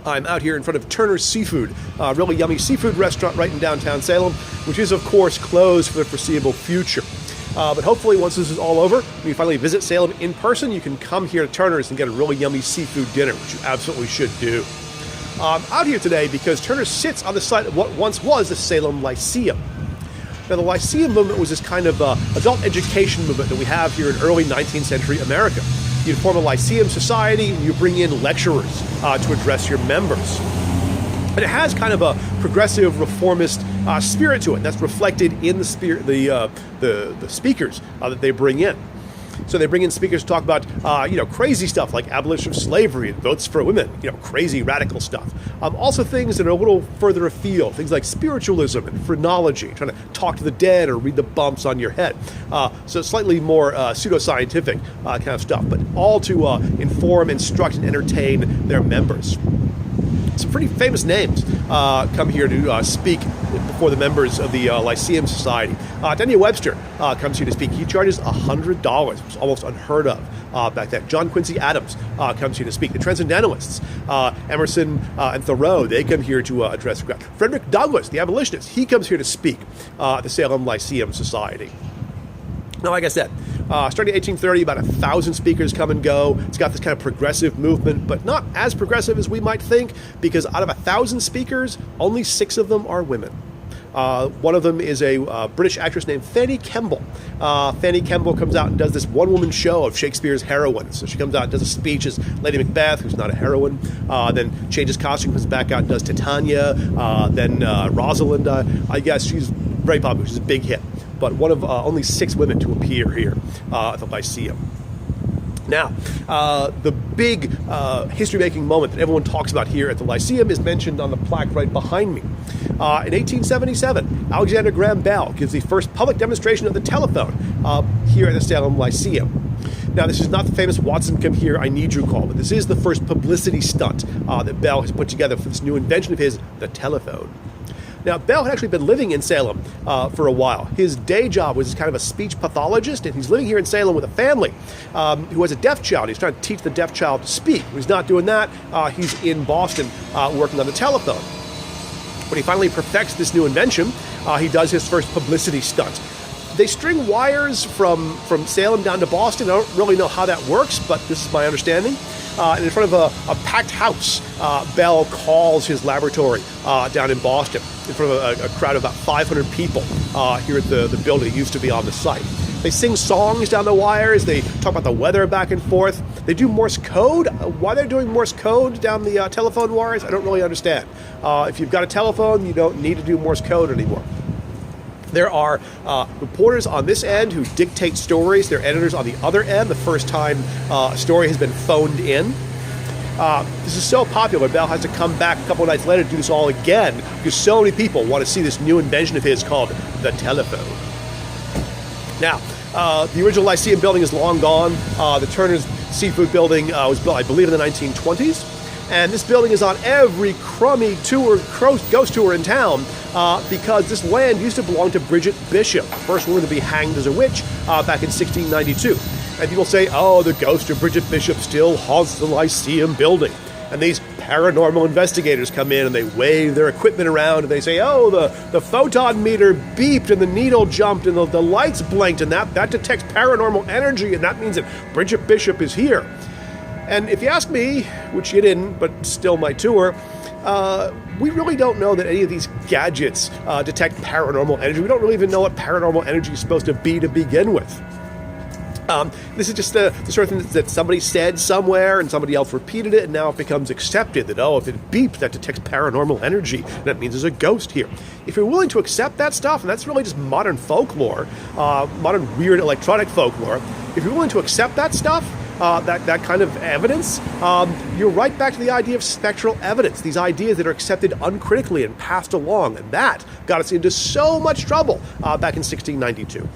I'm out here in front of Turner's Seafood, a really yummy seafood restaurant right in downtown Salem, which is, of course, closed for the foreseeable future. But hopefully, once this is all over, when you finally visit Salem in person, you can come here to Turner's and get a really yummy seafood dinner, which you absolutely should do. I'm out here today because Turner sits on the site of what once was the Salem Lyceum. Now, the Lyceum movement was this kind of adult education movement that we have here in early 19th century America. You'd form a Lyceum society, and you bring in lecturers to address your members. And it has kind of a progressive reformist spirit to it. That's reflected in the spirit, the speakers that they bring in. So they bring in speakers to talk about, crazy stuff like abolition of slavery and votes for women, crazy radical stuff. Also things that are a little further afield, things like spiritualism and phrenology, trying to talk to the dead or read the bumps on your head. So slightly more pseudoscientific kind of stuff, but all to inform, instruct, and entertain their members. Some pretty famous names come here to speak before the members of the Lyceum Society. Daniel Webster comes here to speak. He charges $100, which was almost unheard of back then. John Quincy Adams comes here to speak. The Transcendentalists, Emerson and Thoreau, they come here to address the crowd. Frederick Douglass, the abolitionist, he comes here to speak at the Salem Lyceum Society. Now, like I said, starting in 1830, about 1,000 speakers come and go. It's got this kind of progressive movement, but not as progressive as we might think, because out of 1,000 speakers, only 6 of them are women. One of them is a British actress named Fanny Kemble. Fanny Kemble comes out and does this one-woman show of Shakespeare's heroines. So she comes out and does a speech as Lady Macbeth, who's not a heroine, then changes costume, comes back out and does Titania, then Rosalind. I guess she's very popular. She's a big hit. But one of only 6 women to appear here at the Lyceum. Now, the big history-making moment that everyone talks about here at the Lyceum is mentioned on the plaque right behind me. In 1877, Alexander Graham Bell gives the first public demonstration of the telephone here at the Salem Lyceum. Now, this is not the famous Watson come here, I need you call, but this is the first publicity stunt that Bell has put together for this new invention of his, the telephone. Now, Bell had actually been living in Salem for a while. His day job was kind of a speech pathologist, and he's living here in Salem with a family who has a deaf child. He's trying to teach the deaf child to speak. When he's not doing that, he's in Boston working on the telephone. When he finally perfects this new invention, he does his first publicity stunt. They string wires from Salem down to Boston. I don't really know how that works, but this is my understanding. And in front of a packed house, Bell calls his laboratory down in Boston in front of a crowd of about 500 people here at the building that used to be on the site. They sing songs down the wires. They talk about the weather back and forth. They do Morse code. Why they're doing Morse code down the telephone wires, I don't really understand. If you've got a telephone, you don't need to do Morse code anymore. There are reporters on this end who dictate stories. There are editors on the other end the first time a story has been phoned in. This is so popular, Bell has to come back a couple of nights later to do this all again because so many people want to see this new invention of his called the telephone. Now, the original Lyceum building is long gone. The Turner's Seafood building was built, I believe, in the 1920s. And this building is on every crummy ghost tour in town because this land used to belong to Bridget Bishop, the first woman to be hanged as a witch back in 1692. And people say, oh, the ghost of Bridget Bishop still haunts the Lyceum building. And these paranormal investigators come in and they wave their equipment around and they say, oh, the photon meter beeped and the needle jumped and the lights blinked and that detects paranormal energy and that means that Bridget Bishop is here. And if you ask me, which you didn't, but still my tour, we really don't know that any of these gadgets detect paranormal energy. We don't really even know what paranormal energy is supposed to be to begin with. This is just the sort of thing that somebody said somewhere and somebody else repeated it, and now it becomes accepted that, oh, if it beeps, that detects paranormal energy, and that means there's a ghost here. If you're willing to accept that stuff, and that's really just modern folklore, modern weird electronic folklore, if you're willing to accept that stuff, that kind of evidence, you're right back to the idea of spectral evidence, these ideas that are accepted uncritically and passed along, and that got us into so much trouble back in 1692.